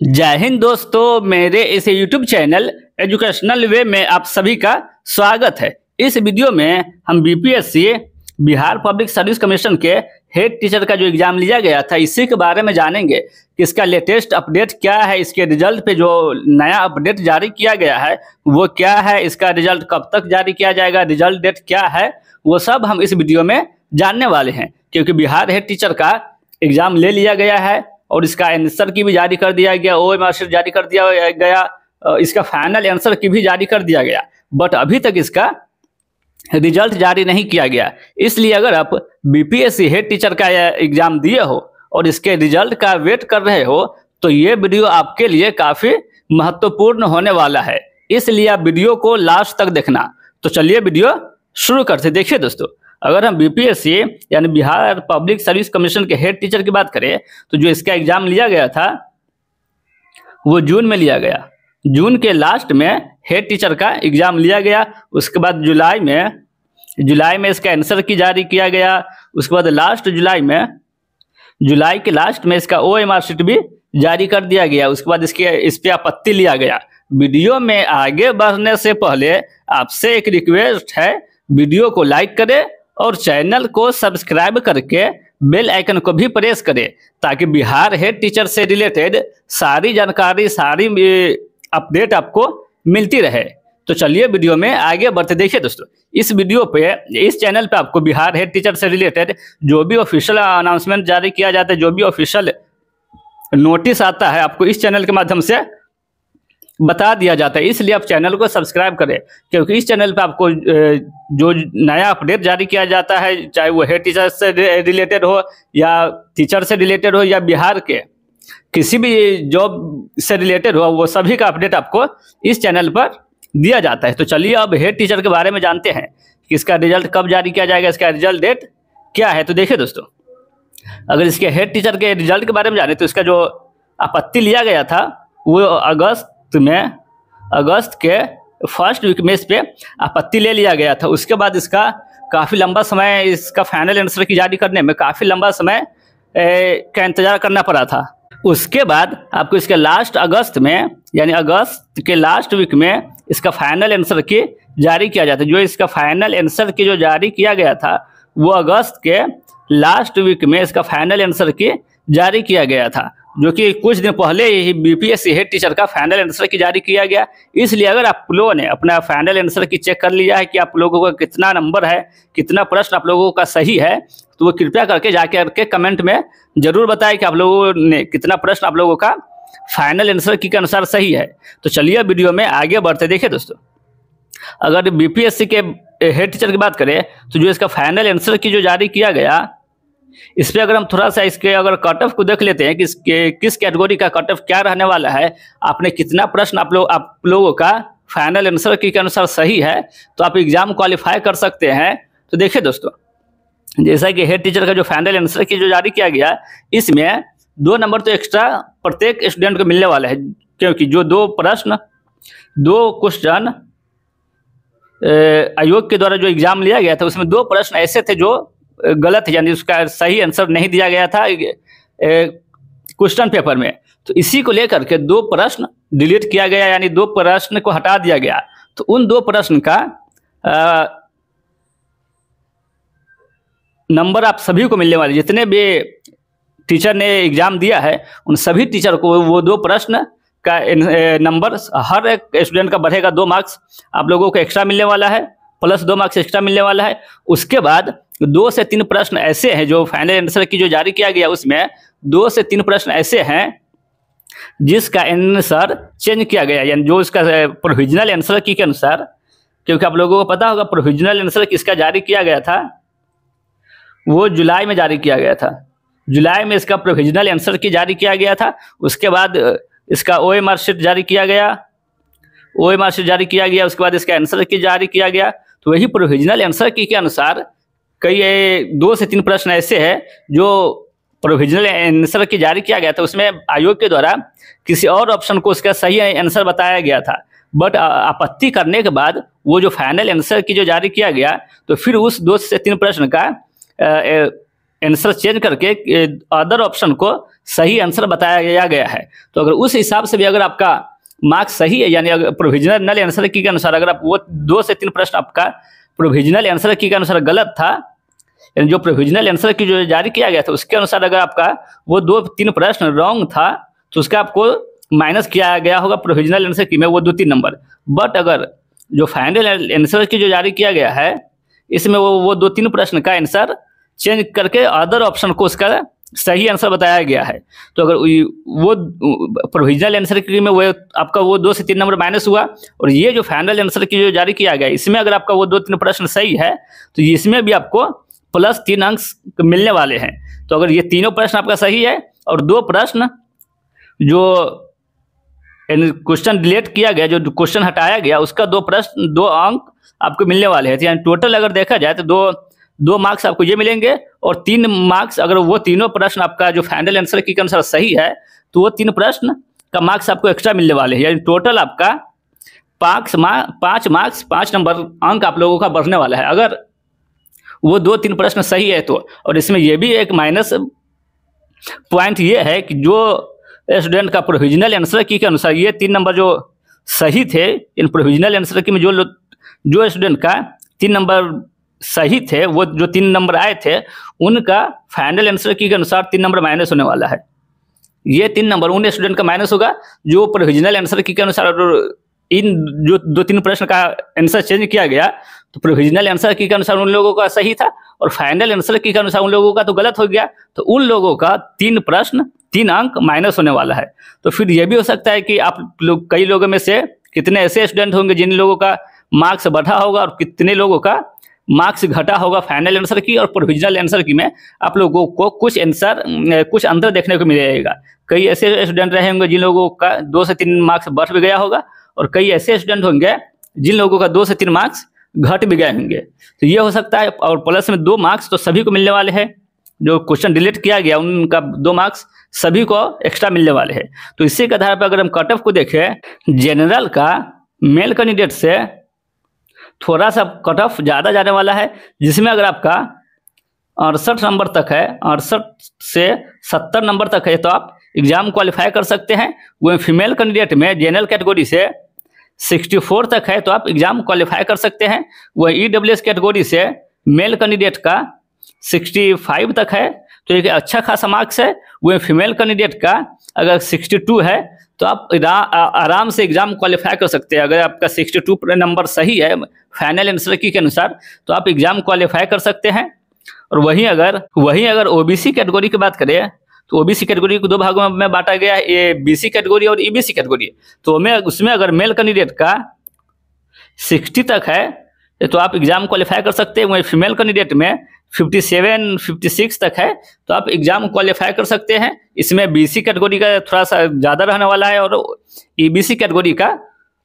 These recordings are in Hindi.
जय हिंद दोस्तों, मेरे इस YouTube चैनल एजुकेशनल वे में आप सभी का स्वागत है। इस वीडियो में हम BPSC Bihar public service commission के हेड टीचर का जो एग्जाम लिया गया था इसी के बारे में जानेंगे कि इसका लेटेस्ट अपडेट क्या है, इसके रिजल्ट पे जो नया अपडेट जारी किया गया है वो क्या है, इसका रिजल्ट कब तक जारी किया जाएगा, रिजल्ट डेट क्या है, वो सब हम इस वीडियो में जानने वाले हैं। क्योंकि बिहार हेड टीचर का एग्जाम ले लिया गया है और इसका आंसर की भी जारी कर दिया गया, ओएमआर जारी कर दिया गया, इसका फाइनल आंसर की भी जारी कर दिया गया, बट अभी तक इसका रिजल्ट जारी नहीं किया गया। इसलिए अगर आप बीपीएससी हेड टीचर का एग्जाम दिए हो और इसके रिजल्ट का वेट कर रहे हो तो ये वीडियो आपके लिए काफ़ी महत्वपूर्ण होने वाला है, इसलिए आप वीडियो को लास्ट तक देखना। तो चलिए वीडियो शुरू करते। देखिए दोस्तों, अगर हम बीपीएससी यानी बिहार पब्लिक सर्विस कमीशन के हेड टीचर की बात करें तो जो इसका एग्जाम लिया गया था वो जून में लिया गया। जून के लास्ट में हेड टीचर का एग्जाम लिया गया। उसके बाद जुलाई में इसका आंसर की जारी किया गया। उसके बाद जुलाई के लास्ट में इसका ओएमआर शीट भी जारी कर दिया गया। उसके बाद इस पे आपत्ति लिया गया। वीडियो में आगे बढ़ने से पहले आपसे एक रिक्वेस्ट है, वीडियो को लाइक करें और चैनल को सब्सक्राइब करके बेल आइकन को भी प्रेस करें ताकि बिहार हेड टीचर से रिलेटेड सारी जानकारी, सारी अपडेट आपको मिलती रहे। तो चलिए वीडियो में आगे बढ़ते। देखिए दोस्तों, इस वीडियो पे, इस चैनल पे आपको बिहार हेड टीचर से रिलेटेड जो भी ऑफिशियल अनाउंसमेंट जारी किया जाता है, जो भी ऑफिशियल नोटिस आता है, आपको इस चैनल के माध्यम से बता दिया जाता है। इसलिए आप चैनल को सब्सक्राइब करें क्योंकि इस चैनल पे आपको जो नया अपडेट जारी किया जाता है, चाहे वो हेड टीचर से रिलेटेड हो या टीचर से रिलेटेड हो या बिहार के किसी भी जॉब से रिलेटेड हो, वो सभी का अपडेट आपको इस चैनल पर दिया जाता है। तो चलिए अब हेड टीचर के बारे में जानते हैं कि इसका रिजल्ट कब जारी किया जाएगा, इसका रिजल्ट डेट क्या है। तो देखिए दोस्तों, अगर इसके हेड टीचर के रिजल्ट के बारे में जाने तो इसका जो आपत्ति लिया गया था वो अगस्त के फर्स्ट वीक में इस पे आपत्ति ले लिया गया था। उसके बाद इसका काफ़ी लंबा समय, इसका फाइनल आंसर की जारी करने में काफ़ी लंबा समय का इंतजार करना पड़ा था। उसके बाद आपको इसके लास्ट अगस्त में, यानी अगस्त के लास्ट वीक में इसका फाइनल आंसर की जारी किया जाता है। जो इसका फाइनल आंसर की जो जारी किया गया था वो अगस्त के लास्ट वीक में इसका फाइनल आंसर की जारी किया गया था, जो कि कुछ दिन पहले ही बीपीएससी हेड टीचर का फाइनल आंसर की जारी किया गया। इसलिए अगर आप लोगों ने अपना फाइनल आंसर की चेक कर लिया है कि आप लोगों का कितना नंबर है, कितना प्रश्न आप लोगों का सही है, तो वो कृपया करके जाके कमेंट में जरूर बताएं कि आप लोगों ने कितना प्रश्न आप लोगों का फाइनल आंसर की के अनुसार सही है। तो चलिए वीडियो में आगे बढ़ते। देखिए दोस्तों, अगर बीपीएससी के हेड टीचर की बात करें तो जो इसका फाइनल आंसर की जो जारी किया गया, इस पर अगर हम थोड़ा सा इसके अगर कट ऑफ को देख लेते हैं कि किस कैटेगरी का कट ऑफ क्या रहने वाला है, आपने कितना प्रश्न आप लोगों का फाइनल आंसर की के अनुसार सही है, तो आप एग्जाम क्वालिफाई कर सकते हैं। तो देखिए दोस्तों, जैसा कि हेड टीचर का जो फाइनल आंसर की जो जारी किया गया, इसमें 2 नंबर तो एक्स्ट्रा प्रत्येक स्टूडेंट को मिलने वाला है, क्योंकि जो 2 क्वेश्चन आयोग के द्वारा जो एग्जाम लिया गया था उसमें 2 प्रश्न ऐसे थे जो गलत है, यानी उसका सही आंसर नहीं दिया गया था क्वेश्चन पेपर में। तो इसी को लेकर के 2 प्रश्न डिलीट किया गया, यानी 2 प्रश्न को हटा दिया गया। तो उन 2 प्रश्न का नंबर आप सभी को मिलने वाले, जितने भी टीचर ने एग्जाम दिया है उन सभी टीचर को वो 2 प्रश्न का नंबर, हर एक स्टूडेंट का बढ़ेगा 2 मार्क्स आप लोगों को एक्स्ट्रा मिलने वाला है, प्लस 2 मार्क्स एक्स्ट्रा मिलने वाला है। उसके बाद 2 से 3 प्रश्न ऐसे हैं, जो फाइनल आंसर की जो जारी किया गया उसमें 2 से 3 प्रश्न ऐसे हैं जिसका आंसर चेंज किया गया, यानी जो उसका प्रोविजनल आंसर की के अनुसार, क्योंकि आप लोगों को पता होगा प्रोविजनल आंसर किसका जारी किया गया था, वो जुलाई में जारी किया गया था। जुलाई में इसका प्रोविजनल आंसर की जारी किया गया था। उसके बाद इसका ओएमआर शीट जारी किया गया, उसके बाद इसका आंसर की जारी किया गया। तो वही प्रोविजनल आंसर की के अनुसार कई 2 से 3 प्रश्न ऐसे हैं जो प्रोविजनल आंसर की जारी किया गया था, उसमें आयोग के द्वारा किसी और ऑप्शन को उसका सही आंसर बताया गया था, बट आपत्ति करने के बाद वो जो फाइनल आंसर की जो जारी किया गया, तो फिर उस 2 से 3 प्रश्न का आंसर चेंज करके अदर ऑप्शन को सही आंसर बताया गया है। तो अगर उस हिसाब से भी अगर आपका मार्क्स सही है, यानी अगर प्रोविजनल आंसर की के अनुसार अगर आप वो 2 से 3 प्रश्न आपका प्रोविजनल आंसर की के अनुसार गलत था, यानी जो प्रोविजनल आंसर की जो जारी किया गया था उसके अनुसार अगर आपका वो 2-3 प्रश्न रॉन्ग था तो उसका आपको माइनस किया गया होगा प्रोविजनल आंसर की में वो 2-3 नंबर। बट अगर जो फाइनल आंसर की जो जारी किया गया है इसमें वो 2-3 प्रश्न का आंसर चेंज करके अदर ऑप्शन को उसका सही आंसर बताया गया है। तो अगर वो प्रोविजनल आंसर की में वो आपका वो 2 से 3 नंबर माइनस हुआ, और ये जो फाइनल आंसर की जो जारी किया गया इसमें अगर आपका वो 2-3 प्रश्न सही है तो इसमें भी आपको +3 अंक मिलने वाले हैं। तो अगर ये तीनों प्रश्न आपका सही है और 2 प्रश्न जो क्वेश्चन डिलीट किया गया, जो क्वेश्चन हटाया गया उसका 2 प्रश्न 2 अंक आपको मिलने वाले हैं। यानी टोटल अगर देखा जाए तो 2 मार्क्स आपको ये मिलेंगे, और 3 मार्क्स अगर वो तीनों प्रश्न आपका जो फाइनल आंसर की अनुसार सही है तो वो 3 प्रश्न का मार्क्स आपको एक्स्ट्रा मिलने वाले हैं। यानी टोटल आपका 5 मार्क्स 5 नंबर अंक आप लोगों का बढ़ने वाला है अगर वो 2-3 प्रश्न सही है तो। और इसमें ये भी एक माइनस पॉइंट ये है कि जो स्टूडेंट का प्रोविजनल आंसर की के अनुसार ये 3 नंबर जो सही थे, इन प्रोविजनल आंसर की में जो स्टूडेंट का 3 नंबर सही थे, वो जो 3 नंबर आए थे उनका फाइनल आंसर की के अनुसार 3 नंबर माइनस होने वाला है। ये 3 नंबर उन स्टूडेंट का माइनस होगा जो प्रोविजनल आंसर की के अनुसार इन जो 2-3 प्रश्न का आंसर चेंज किया गया तो प्रोविजनल आंसर की के अनुसार उन लोगों का सही था और फाइनल आंसर की के अनुसार उन लोगों का तो गलत हो गया, तो उन लोगों का 3 प्रश्न 3 अंक माइनस होने वाला है। तो फिर ये भी हो सकता है कि आप लोग कई लोगों में से कितने ऐसे स्टूडेंट होंगे जिन लोगों का मार्क्स बढ़ा होगा और कितने लोगों का मार्क्स घटा होगा फाइनल आंसर की और प्रोविजनल आंसर की में आप लोगों को कुछ अंतर देखने को मिलेगा। कई ऐसे स्टूडेंट रहे होंगे जिन लोगों का 2 से 3 मार्क्स बढ़ भी गया होगा, और कई ऐसे स्टूडेंट होंगे जिन लोगों का 2 से 3 मार्क्स घट भी गए होंगे। तो ये हो सकता है, और प्लस में 2 मार्क्स तो सभी को मिलने वाले हैं। जो क्वेश्चन डिलीट किया गया उनका 2 मार्क्स सभी को एक्स्ट्रा मिलने वाले हैं। तो इसी के आधार पर अगर हम कट ऑफ को देखें, जनरल का मेल कैंडिडेट से थोड़ा सा कट ऑफ ज़्यादा जाने वाला है, जिसमें अगर आपका 68 नंबर तक है, 68 से 70 नंबर तक है तो आप एग्जाम क्वालिफाई कर सकते हैं। वही फीमेल कैंडिडेट में जनरल कैटेगरी से 64 तक है तो आप एग्जाम क्वालिफाई कर सकते हैं। वही EWS कैटेगरी से मेल कैंडिडेट का 65 तक है तो एक अच्छा खासा मार्क्स है। वही फीमेल कैंडिडेट का अगर 62 है तो आप आराम से एग्जाम क्वालिफाई कर सकते हैं। अगर आपका 62 नंबर सही है फाइनल आंसर की के अनुसार तो आप एग्जाम क्वालिफाई कर सकते हैं। और वहीं अगर OBC कैटेगरी की बात करें तो OBC कैटेगरी को 2 भागों में बांटा गया है, ये BC कैटेगरी और EBC कैटेगरी। तो उसमें अगर मेल कैंडिडेट का 60 तक है तो आप एग्जाम क्वालिफाई कर सकते हैं। वहीं फीमेल कैंडिडेट में 57-56 तक है तो आप एग्जाम क्वालिफाई कर सकते हैं। इसमें BC कैटेगरी का थोड़ा सा ज़्यादा रहने वाला है और EBC कैटेगरी का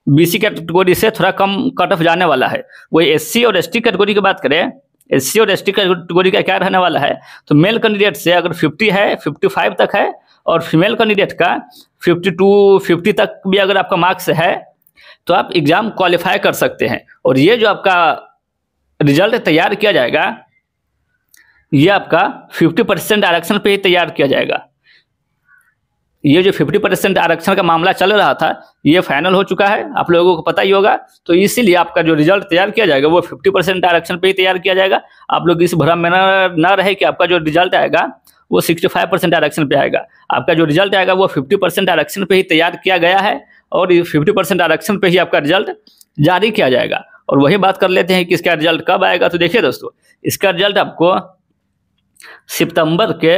BC कैटेगरी से थोड़ा कम कट ऑफ जाने वाला है। वही SC और ST कैटेगरी की बात करें, SC और ST कैटेगरी का क्या रहने वाला है तो मेल कैंडिडेट से अगर 50 है 55 तक है और फीमेल कैंडिडेट का 52-50 तक भी अगर आपका मार्क्स है तो आप एग्जाम क्वालिफाई कर सकते हैं। और ये जो आपका रिजल्ट तैयार किया जाएगा ये आपका 50% आरक्षण पे ही तैयार किया जाएगा। ये जो 50% आरक्षण का मामला चल रहा था ये फाइनल हो चुका है, आप लोगों को पता ही होगा। तो इसीलिए आपका जो रिजल्ट तैयार किया जाएगा वो 50% आरक्षण पे ही तैयार किया जाएगा। आप लोग इस भ्रम में ना रहे कि आपका जो रिजल्ट आएगा वो 65% आरक्षण पे आएगा। आपका जो रिजल्ट आएगा वो 50% आरक्षण पे ही तैयार किया गया है और 50% आरक्षण पे ही आपका रिजल्ट जारी किया जाएगा। और वही बात कर लेते हैं कि इसका रिजल्ट कब आएगा। तो देखिए दोस्तों, इसका रिजल्ट आपको सितंबर के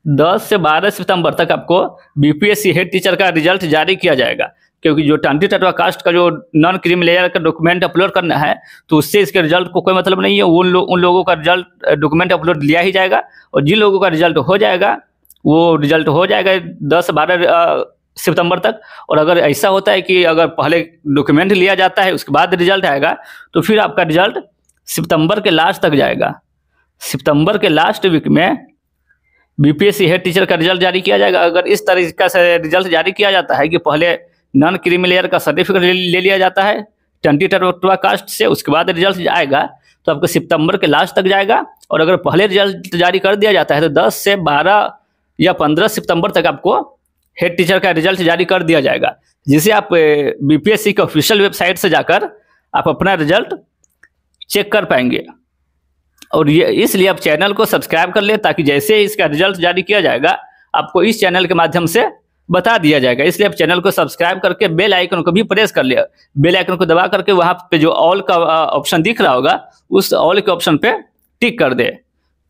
10 से 12 सितंबर तक आपको BPSC हेड टीचर का रिजल्ट जारी किया जाएगा। क्योंकि जो 20 कास्ट का जो नॉन क्रीमी लेयर का डॉक्यूमेंट अपलोड करना है तो उससे इसके रिजल्ट को कोई मतलब नहीं है। उन लोगों का रिजल्ट डॉक्यूमेंट अपलोड लिया ही जाएगा और जिन लोगों का रिजल्ट हो जाएगा वो रिजल्ट हो जाएगा 10-12 सितंबर तक। और अगर ऐसा होता है कि अगर पहले डॉक्यूमेंट लिया जाता है उसके बाद रिजल्ट आएगा तो फिर आपका रिजल्ट सितंबर के लास्ट तक जाएगा। सितंबर के लास्ट वीक में BPSC हेड टीचर का रिजल्ट जारी किया जाएगा। अगर इस तरीके से रिजल्ट जारी किया जाता है कि पहले नॉन क्रीमी लेयर का सर्टिफिकेट ले लिया जाता है 20 कास्ट से, उसके बाद रिजल्ट आएगा तो आपको सितंबर के लास्ट तक जाएगा। और अगर पहले रिजल्ट जारी कर दिया जाता है तो 10 से 12 या 15 सितंबर तक आपको हेड टीचर का रिजल्ट जारी कर दिया जाएगा, जिसे आप बीपीएससी के ऑफिशियल वेबसाइट से जाकर आप अपना रिजल्ट चेक कर पाएंगे। और ये इसलिए आप चैनल को सब्सक्राइब कर ले, ताकि जैसे ही इसका रिजल्ट जारी किया जाएगा आपको इस चैनल के माध्यम से बता दिया जाएगा। इसलिए आप चैनल को सब्सक्राइब करके बेल आइकन को भी प्रेस कर लिया। बेल आइकन को दबा करके वहाँ पे जो ऑल का ऑप्शन दिख रहा होगा, उस ऑल के ऑप्शन पे टिक कर दे।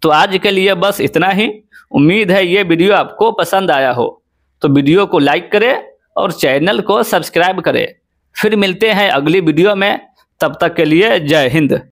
तो आज के लिए बस इतना ही। उम्मीद है ये वीडियो आपको पसंद आया हो, तो वीडियो को लाइक करें और चैनल को सब्सक्राइब करें। फिर मिलते हैं अगली वीडियो में, तब तक के लिए जय हिंद।